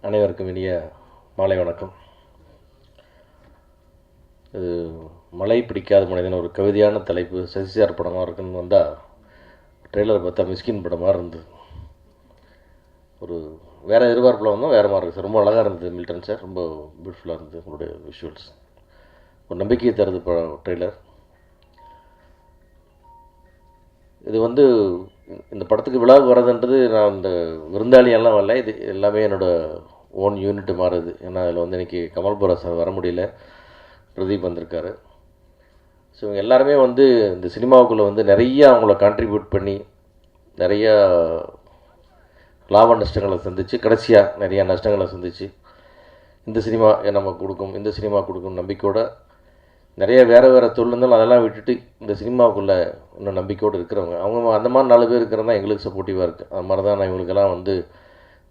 அனைவருக்கும் இனிய மாலை வணக்கம். இது மழை பிடிக்காத மனிதன் ஒரு கவிதையான தலைப்பு. சசிசார் படமாக இருக்குன்னு வந்தால் ட்ரெய்லர் பார்த்தா மிஸ்கின் படமாக இருந்தது. ஒரு வேறு எதிர்பார்ப்பில் வந்தோம், வேறு மாதிரி இருக்குது சார். ரொம்ப அழகாக இருந்தது மில்டன் சார், ரொம்ப பியூட்டிஃபுல்லாக இருந்தது உங்களுடைய விஷுவல்ஸ். ஒரு நம்பிக்கையை தருது ட்ரெய்லர். இது இந்த படத்துக்கு விழாவுக்கு வர்றதுன்றது நான் இந்த விருந்தாளியெல்லாம் வரல, இது எல்லாமே என்னோடய ஓன் யூனிட்டு மாறுது. ஏன்னா அதில் இன்றைக்கி கமல்புரா சார் வர முடியல, பிரதீப் வந்திருக்காரு. ஸோ இவங்க எல்லாருமே இந்த சினிமாவுக்குள்ளே நிறையா அவங்கள கான்ட்ரிபியூட் பண்ணி நிறையா லாப நஷ்டங்களை சந்தித்து கடைசியாக நிறையா நஷ்டங்களை சந்தித்து இந்த சினிமா நம்ம கொடுக்கும், இந்த சினிமா கொடுக்கும் நம்பிக்கையோடு நிறைய வேறு தொழில் இருந்தாலும் அதெல்லாம் விட்டுட்டு இந்த சினிமாவுக்குள்ளே இன்னும் நம்பிக்கையோடு இருக்கிறவங்க அவங்க அந்த மாதிரி 4 பேர் இருக்கிறது தான் எங்களுக்கு சப்போர்ட்டிவாக இருக்குது. அது மாதிரி தான் நான் இவங்களுக்கெல்லாம்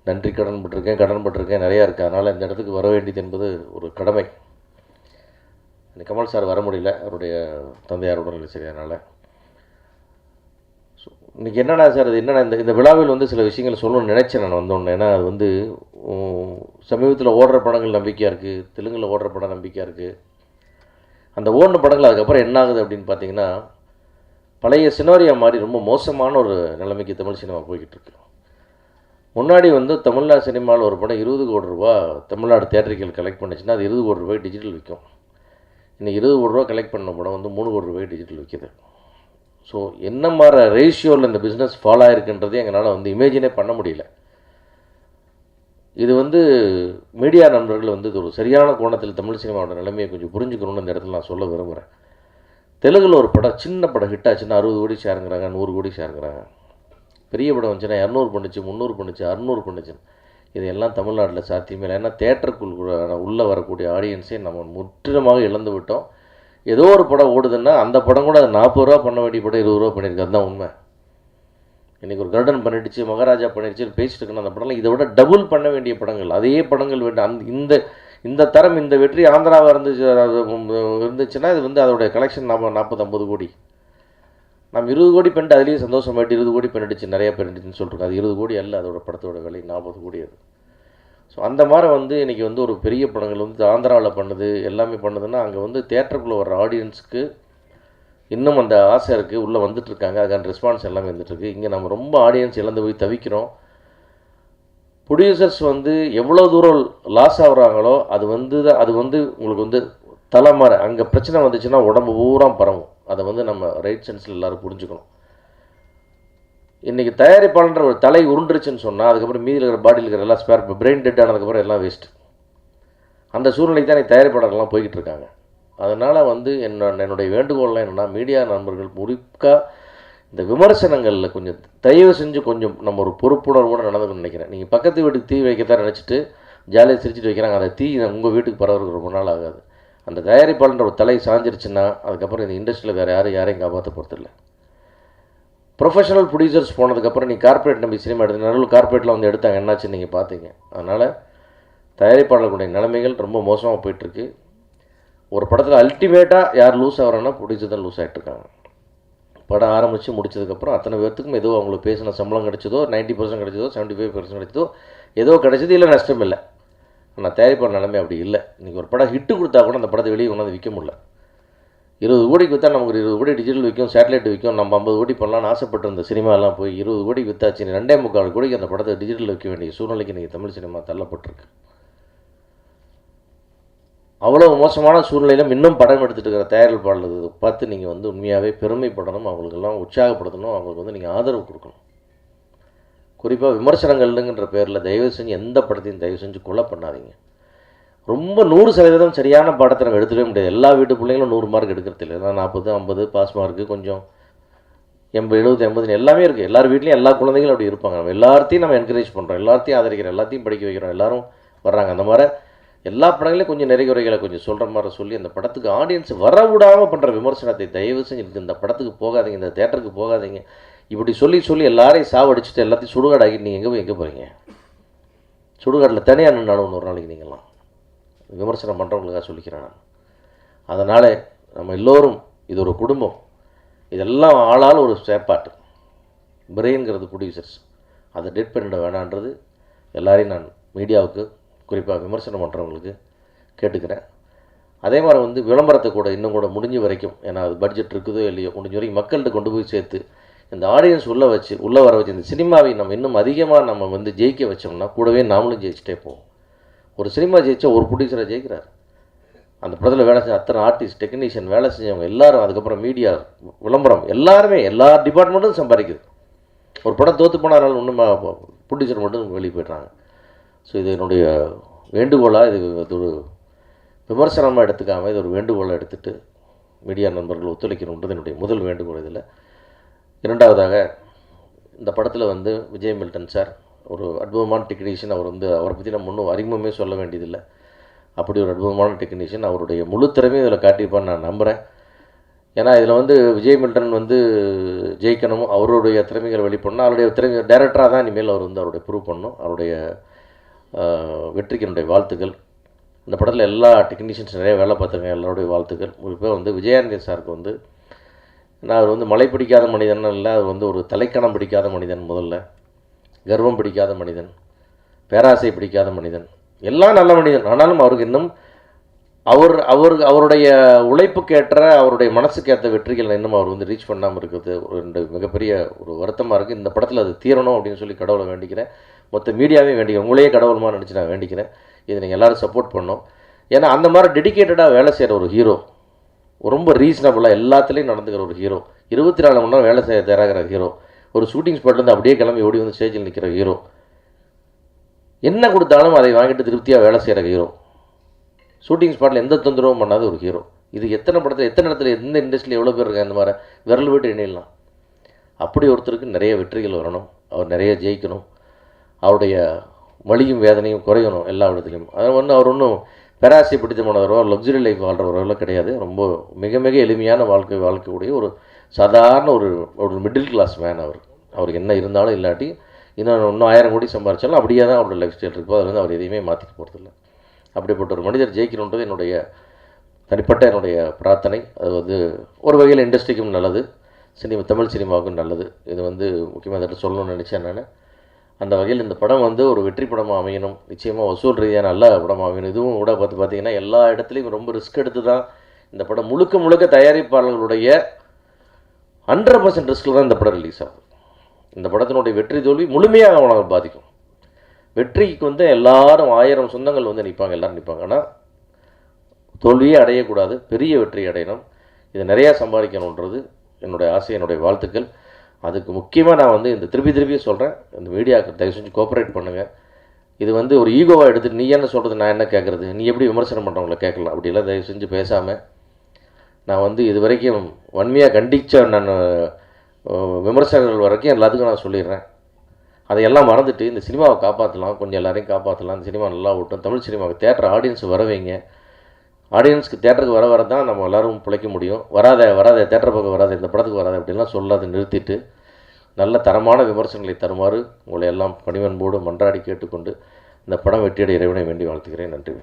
நன்றி கடன் பட்டிருக்கேன் நிறையா இருக்குது. அதனால் இந்த இடத்துக்கு வர வேண்டியது என்பது ஒரு கடமை. கமல் சார் வர முடியல, அவருடைய தந்தையார் உடல்நிலை சரியானால. ஸோ இன்றைக்கி என்னென்னா சார், அது என்னென்னா இந்த விழாவில் சில விஷயங்கள் சொல்லணும்னு நினச்சேன் நான் வந்தோன்னே. ஏன்னா அது சமீபத்தில் ஓடுற படங்கள் நம்பிக்கையாக இருக்குது, தெலுங்கில் ஓடுற படம் நம்பிக்கையாக இருக்குது. அந்த ஓடின படங்கள் அதுக்கப்புறம் என்ன ஆகுது அப்படின்னு பார்த்தீங்கன்னா, பழைய சினாரியா மாதிரி ரொம்ப மோசமான ஒரு நிலைமைக்கு தமிழ் சினிமா போய்கிட்டு இருக்கு. முன்னாடி தமிழ்நாடு சினிமாவில் ஒரு படம் 20 கோடி ரூபா தமிழ்நாடு தியேட்டர்கள் கலெக்ட் பண்ணிச்சுன்னா அது 20 கோடி ரூபாய் டிஜிட்டல் விற்கும். இன்னைக்கு 20 கோடி ரூபா கலெக்ட் பண்ண படம் 3 கோடி ரூபாய் டிஜிட்டல் விற்கிது. ஸோ என்ன மாதிரி ரேஷியோவில் இந்த பிஸ்னஸ் ஃபாலோ ஆகிருக்குன்றது எங்களால் இமேஜினே பண்ண முடியல. இது மீடியா நண்பர்கள் இது ஒரு சரியான கோணத்தில் தமிழ் சினிமாவோட நிலைமையை கொஞ்சம் புரிஞ்சுக்கணும்னு இந்த இடத்துல நான் சொல்ல விரும்புகிறேன். தெலுங்கில் ஒரு படம், சின்ன படம் ஹிட் ஆச்சுன்னா 60 கோடி ஷேருங்கிறாங்க, 100 கோடி ஷேருங்கிறாங்க. பெரிய படம் வந்துச்சுன்னா 200 பண்ணுச்சு, 300 பண்ணுச்சு, 600 பண்ணுச்சு. இதெல்லாம் தமிழ்நாட்டில் சாத்தியமே இல்லை. ஏன்னா தேட்டருக்குள் உள்ளே வரக்கூடிய ஆடியன்ஸே நம்ம முற்றிலுமாக இழந்து விட்டோம். ஏதோ ஒரு படம் ஓடுதுன்னா அந்த படம் கூட அது 40 ரூபா பண்ண வேண்டிய படம் 20 ரூபா பண்ணியிருக்கு. அதுதான் உண்மை. இன்றைக்கி ஒரு கர்டன் பண்ணிடுச்சு, மகாராஜா பண்ணிடுச்சு பேசிட்டு இருக்குன்னு அந்த படம்லாம் இதை விட டபுள் பண்ண வேண்டிய படங்கள், அதே படங்கள் வேண்டும். இந்த தரம், இந்த வெற்றி ஆந்திராவாக இருந்துச்சுன்னா இது அதோடைய கலெக்ஷன் 40-50 கோடி. நம்ம 20 கோடி பண்ணிட்டு அதுலேயே சந்தோஷமாயிட்டு 20 கோடி பண்ணிடுச்சு, நிறையா பண்ணிடுச்சுன்னு சொல்லிருக்கோம். அது 20 கோடி அல்ல, அதோட படத்தோட விலை 40 கோடி அது. ஸோ அந்த மாதிரி இன்றைக்கி ஒரு பெரிய படங்கள் ஆந்திராவில் பண்ணுது, எல்லாமே பண்ணுதுன்னா அங்கே தேட்டருக்குள்ளே வர்ற ஆடியன்ஸுக்கு இன்னும் அந்த ஆசை இருக்குது, உள்ளே வந்துட்டுருக்காங்க, அதுக்கான ரெஸ்பான்ஸ் எல்லாமே வந்துட்டுருக்கு. இங்கே நம்ம ரொம்ப ஆடியன்ஸ் இழந்து போய் தவிக்கிறோம். ப்ரொடியூசர்ஸ் எவ்வளோ தூரம் லாஸ் ஆகுறாங்களோ அது அது உங்களுக்கு தலைமறை. அங்கே பிரச்சனை வந்துச்சுன்னா உடம்பு பூரா பரவும். அதை நம்ம ரைட் சென்ஸில் எல்லோரும் புரிஞ்சுக்கணும். இன்றைக்கி தயாரிப்பாளன்ற ஒரு தலை உருண்டுருச்சுன்னு சொன்னால் அதுக்கப்புறம் மீதியில் இருக்கிற பாடியில் இருக்கிற எல்லாம் ஸ்பேர், பிரெயின் டெட் ஆனதுக்கப்புறம் எல்லாம் வேஸ்ட். அந்த சூழ்நிலைக்கு தான் தயாரிப்பாளர்கள்லாம் போய்கிட்டு இருக்காங்க. அதனால் என்னுடைய வேண்டுகோள்லாம் என்னென்னா, மீடியா நண்பர்கள் முழுக்க இந்த விமர்சனங்களில் கொஞ்சம் தயவு செஞ்சு கொஞ்சம் நம்ம ஒரு பொறுப்புணர்வோடு நடந்துக்கணும்னு நினைக்கிறேன். நீங்கள் பக்கத்து வீட்டுக்கு தீ வைக்கத்தான் நினச்சிட்டு ஜாலியாக சிரிச்சிட்டு வைக்கிறாங்க. அந்த தீ உங்கள் வீட்டுக்கு பரவுறதுக்கு ரொம்ப நாள் ஆகாது. அந்த தயாரிப்பாளன்ற ஒரு தலை சாஞ்சிருச்சுன்னா அதுக்கப்புறம் இந்த இண்டஸ்ட்ரியில் வேறு யாரையும் காப்பாற்ற போகிறதில்ல. ப்ரொஃபஷனல் ப்ரொடியூசர்ஸ் போனதுக்கப்புறம் நீ கார்ப்பரேட் நம்பி சினிமா எடுத்து நடுவில் கார்ப்பரேட்டில் எடுத்தாங்க, என்னாச்சுன்னு நீங்கள் பார்த்தீங்க. அதனால் தயாரிப்பாளர்களுடைய நிலைமைகள் ரொம்ப மோசமாக போயிட்டுருக்கு. ஒரு படத்தில் அல்டிமேட்டாக யார் லூஸ் ஆகிறாங்கன்னா ப்ரொடியூசர் தான் லூஸ் ஆகிட்டுருக்காங்க. படம் ஆரம்பித்து முடிச்சதுக்கப்புறம் அத்தனை பேர்த்துக்கும் ஏதோ அவங்களுக்கு பேசின சம்பளம் கிடைச்சதோ, 90% கிடைச்சதோ, 75% கிடைச்சதோ, ஏதோ கிடைச்சது, இல்லை நஷ்டம் இல்லை. ஆனால் தயாரிப்பாளர் நிலைமை அப்படி இல்லை. இன்றைக்கி ஒரு படம் ஹிட்டு கொடுத்தா கூட அந்த படத்தை வெளியே கொண்டாந்து விற்க முடியல. 20 கோடிக்கு விற்றா நமக்கு 20 கோடி டிஜிட்டல் விற்கும், சேட்டலைட் விற்கும். நம்ம 50 கோடி பண்ணலான்னு ஆசைப்பட்டிருந்த சினிமாலாம் போய் 20 கோடி விற்றாச்சு. 2.25 கோடிக்கு அந்த படத்தை டிஜிட்டல் விற்க வேண்டிய சூழ்நிலைக்கு இன்றைக்கி தமிழ் சினிமா தள்ளப்பட்டிருக்கு. அவ்வளோ மோசமான சூழ்நிலையிலும் இன்னும் படம் எடுத்துகிட்டு இருக்கிற தயாரிப்பாளர்களை பார்த்து நீங்கள் உண்மையாகவே பெருமைப்படணும், அவங்களுக்கெல்லாம் உற்சாகப்படுத்தணும், அவங்களுக்கு நீங்கள் ஆதரவு கொடுக்கணும். குறிப்பாக விமர்சனங்கள்ங்கிற பேரில் தயவு செஞ்சு எந்த படத்தையும் தயவு செஞ்சு கொலை பண்ணாதீங்க. ரொம்ப 100% சரியான பாடத்தை நம்ம எடுத்துக்கவே முடியாது. எல்லா வீட்டு பிள்ளைங்களும் 100 மார்க் எடுக்கிறது இல்லை. ஏன்னா 40, 50 பாஸ் மார்க்கு, கொஞ்சம் 80, 70, 80 எல்லாமே இருக்குது. எல்லார் வீட்லேயும் எல்லா குழந்தைகளும் அப்படி இருப்பாங்க. நம்ம எல்லாத்தையும் நம்ம என்கரேஜ் பண்ணுறோம், எல்லாத்தையும் ஆதரிக்கிறோம், எல்லாத்தையும் படிக்க வைக்கிறோம், எல்லோரும் வர்றாங்க. அந்த மாதிரி எல்லா படங்களையும் கொஞ்சம் நிறைகுறைகளை கொஞ்சம் சொல்கிற மாதிரி சொல்லி அந்த படத்துக்கு ஆடியன்ஸ் வரவிடாமல் பண்ணுற விமர்சனத்தை தயவு செஞ்சு இந்த படத்துக்கு போகாதீங்க, இந்த தேட்டருக்கு போகாதீங்க, இப்படி சொல்லி எல்லாரையும் சாவடிச்சுட்டு எல்லாத்தையும் சுடுகாடாகிட்டு நீங்கள் எங்கே போகிறீங்க? சுடுகாட்டில் தனியாக நின்னாலும் ஒரு நாளைக்கு நீங்கள்லாம் விமர்சனம் பண்ணுறவங்களுக்காக சொல்லிக்கிறேன் நான். அதனால் நம்ம எல்லோரும் இது ஒரு குடும்பம், இதெல்லாம் ஆளால் ஒரு செயற்பாட்டு பிரெயின்கிறது ப்ரொடியூசர்ஸ், அதை டெட் பண்ணிட வேணான்றது எல்லாரையும் நான் மீடியாவுக்கு குறிப்பாக விமர்சனம் பண்ணுறவங்களுக்கு கேட்டுக்கிறேன். அதே மாதிரி வந்து விளம்பரத்தை கூட இன்னும் கூட முடிஞ்ச வரைக்கும், ஏன்னா அது பட்ஜெட் இருக்குதோ இல்லையோ, முடிஞ்ச வரைக்கும் மக்கள்கிட்ட கொண்டு போய் சேர்த்து இந்த ஆடியன்ஸ் உள்ளே வர வச்சு இந்த சினிமாவை நம்ம இன்னும் அதிகமாக நம்ம வந்து ஜெயிக்க வச்சோம்னா கூடவே நாமளும் ஜெயிச்சிட்டே போவோம். ஒரு சினிமா ஜெயிச்சா ஒரு ப்ரொடியூசரை ஜெயிக்கிறார். அந்த படத்தில் வேலை செஞ்ச அத்தனை ஆர்டிஸ்ட், டெக்னீஷியன், வேலை செஞ்சவங்க எல்லாரும், அதுக்கப்புறம் மீடியா, விளம்பரம், எல்லாருமே எல்லா டிபார்ட்மெண்ட்டும் சம்பாதிக்குது. ஒரு படம் தோற்று போனாலும் ஒன்றும் ப்ரொடியூசர் மட்டும் வெளியே போய்ட்றாங்க. ஸோ இது என்னுடைய வேண்டுகோளாக, இது ஒரு விமர்சனமாக எடுத்துக்காமல் இது ஒரு வேண்டுகோளாக எடுத்துகிட்டு மீடியா நண்பர்கள் ஒத்துழைக்கணுன்றது என்னுடைய முதல் வேண்டுகோள். இதில் இரண்டாவதாக, இந்த படத்தில் வந்து விஜய் மில்டன் சார் ஒரு அற்புதமான டெக்னீஷியன். அவரை பற்றி நம்ம ஒன்றும் அறிமுகமே சொல்ல வேண்டியதில்லை. அப்படி ஒரு அற்புதமான டெக்னீஷியன். அவருடைய முழு திறமையும் இதில் காட்டியிருப்பான்னு நான் நம்புகிறேன். ஏன்னா இதில் வந்து விஜய் மில்டன் வந்து ஜெயிக்கணும், அவருடைய திறமைகளை வெளிப்படணும். அவருடைய திறமை டைரக்டராக தான் இனிமேல் அவர் வந்து அவருடைய ப்ரூவ் பண்ணணும். அவருடைய வெற்றிக்கு என்னுடைய வாழ்த்துக்கள். இந்த படத்தில் எல்லா டெக்னீஷியன்ஸ் நிறைய வேலை பார்த்துருக்கேன், எல்லாருடைய வாழ்த்துக்கள். குறிப்பாக வந்து விஜயானந்தி சாருக்கு வந்து, நான் அவர் வந்து மலை பிடிக்காத மனிதன் இல்லை, அவர் வந்து ஒரு தலைக்கணம் பிடிக்காத மனிதன், முதல்ல கர்வம் பிடிக்காத மனிதன், பேராசை பிடிக்காத மனிதன், எல்லாம் நல்ல மனிதன். ஆனாலும் அவருக்கு இன்னும் அவருடைய உழைப்புக்கேற்ற, அவருடைய மனசுக்கேற்ற வெற்றிகள் இன்னும் அவர் வந்து ரீச் பண்ணாமல் இருக்கிறது ஒரு மிகப்பெரிய ஒரு வருத்தமாக இருக்குது. இந்த படத்தில் அது தீரணும் அப்படின்னு சொல்லி கடவுளை வேண்டிக்கிறேன். மொத்த மீடியாவே வேண்டிக்கிறேன், உங்களையே கடவுளமாக நினச்சி நான் வேண்டிக்கிறேன். இதை நீங்கள் எல்லோரும் சப்போர்ட் பண்ணோம். ஏன்னா அந்த மாதிரி டெடிக்கேட்டடாக வேலை செய்கிற ஒரு ஹீரோ, ரொம்ப ரீசனபுளாக எல்லாத்துலேயும் நடந்துக்கிற ஒரு ஹீரோ, 24 மணி நேரம் வேலை செய்ய தயாராகிற ஹீரோ, ஒரு ஷூட்டிங் ஸ்பாட்லேருந்து அப்படியே கிளம்பி ஓடி வந்து ஸ்டேஜில் நிற்கிற ஹீரோ, என்ன கொடுத்தாலும் அதை வாங்கிட்டு திருப்தியாக வேலை செய்கிற ஹீரோ, ஷூட்டிங் ஸ்பாட்டில் எந்த தொந்தரவும் பண்ணாத ஒரு ஹீரோ. இது எத்தனை படத்தில், எத்தனை இடத்துல, எந்த இண்டஸ்ட்ரியில் எவ்வளோ பேர் இருக்காங்க இந்த மாதிரி விரல் விட்டு எண்ணிடலாம். அப்படி ஒருத்தருக்கு நிறைய வெற்றிகள் வரணும், அவர் நிறைய ஜெயிக்கணும், அவருடைய வலியும் வேதனையும் குறையணும் எல்லா இடத்துலையும். அதை வந்து அவர் ஒன்றும் பேராசை பிடித்தமானவரோ லக்ஸுரி லைஃப் வாழ்கிறவர்களோ கிடையாது. ரொம்ப மிக மிக எளிமையான வாழ்க்கையுடைய ஒரு சாதாரண ஒரு மிடில் கிளாஸ் மேன். அவருக்கு என்ன இருந்தாலும் இல்லாட்டி இன்னும் 1000 கோடி சம்பாதிச்சாலும் அப்படியே தான் அவரோட லைஃப் ஸ்டைல் இருக்கும். அதில் வந்து அவர் எதையுமே மாற்றிக்க போகிறதில்ல. அப்படிப்பட்ட ஒரு மனிதர் ஜெயிக்கணுன்றது என்னுடைய தனிப்பட்ட என்னுடைய பிரார்த்தனை. அது வந்து ஒரு வகையில் இண்டஸ்ட்ரிக்கும் நல்லது, தமிழ் சினிமாவுக்கும் நல்லது. இது வந்து முக்கியமாக அதை சொல்லணும்னு நினச்சேன் நான். அந்த வகையில் இந்த படம் வந்து ஒரு வெற்றி படமாக அமையணும், நிச்சயமாக வசூல் ரீதியாக நல்ல படமாக அமையணும். இதுவும் கூட பார்த்தீங்கன்னா எல்லா இடத்துலையும் ரொம்ப ரிஸ்க் எடுத்து தான் இந்த படம் முழுக்க தயாரிப்பாளர்களுடைய 100% ரிஸ்கில் தான் இந்த படம் ரிலீஸ் ஆகும். இந்த படத்தினுடைய வெற்றி தோல்வி முழுமையாக அவனை பாதிக்கும். வெற்றிக்கு வந்து எல்லாரும் 1000 சொந்தங்கள் வந்து நிற்பாங்க, எல்லோரும் நிற்பாங்க. ஆனால் தோல்வியே அடையக்கூடாது, பெரிய வெற்றி அடையணும், இதை நிறையா சம்பாதிக்கணுன்றது என்னுடைய ஆசை, என்னுடைய வாழ்த்துக்கள். அதுக்கு முக்கியமாக நான் வந்து இந்த திருப்பி சொல்கிறேன், இந்த மீடியாவுக்கு தயவு செஞ்சு கோஆப்ரேட் பண்ணுங்கள். இது வந்து ஒரு ஈகோவாக எடுத்துகிட்டு நீ என்ன சொல்கிறது, நான் என்ன கேட்குறது, நீ எப்படி விமர்சனம் பண்ணுறவங்கள கேட்கலாம், அப்படிலாம் தயவு செஞ்சு பேசாமல், நான் வந்து இது வரைக்கும் வன்மையாக கண்டித்த நான் விமர்சனங்கள் வரைக்கும் எல்லாத்துக்கும் நான் சொல்லிடுறேன். அதையெல்லாம் மறந்துட்டு இந்த சினிமாவை காப்பாற்றலாம், கொஞ்சம் எல்லாரையும் காப்பாற்றலாம், இந்த சினிமா நல்லா ஓட்டும், தமிழ் சினிமாவுக்கு தேட்டர் ஆடியன்ஸ் வர வைங்க. ஆடியன்ஸ்க்கு தேட்டருக்கு வர தான் நம்ம எல்லோரும் பிழைக்க முடியும். வராத தேட்டர் பக்கம் வராத, இந்த படத்துக்கு வராது அப்படின்லாம் சொல்லாத நிறுத்திட்டு நல்ல தரமான விமர்சனங்களை தருமாறு உங்களை எல்லாம் பணிவன்போடு மன்றாடி கேட்டுக்கொண்டு இந்த படம் வெற்றியடைய இறைவனை வேண்டி வாழ்த்துக்கிறேன். நன்றி.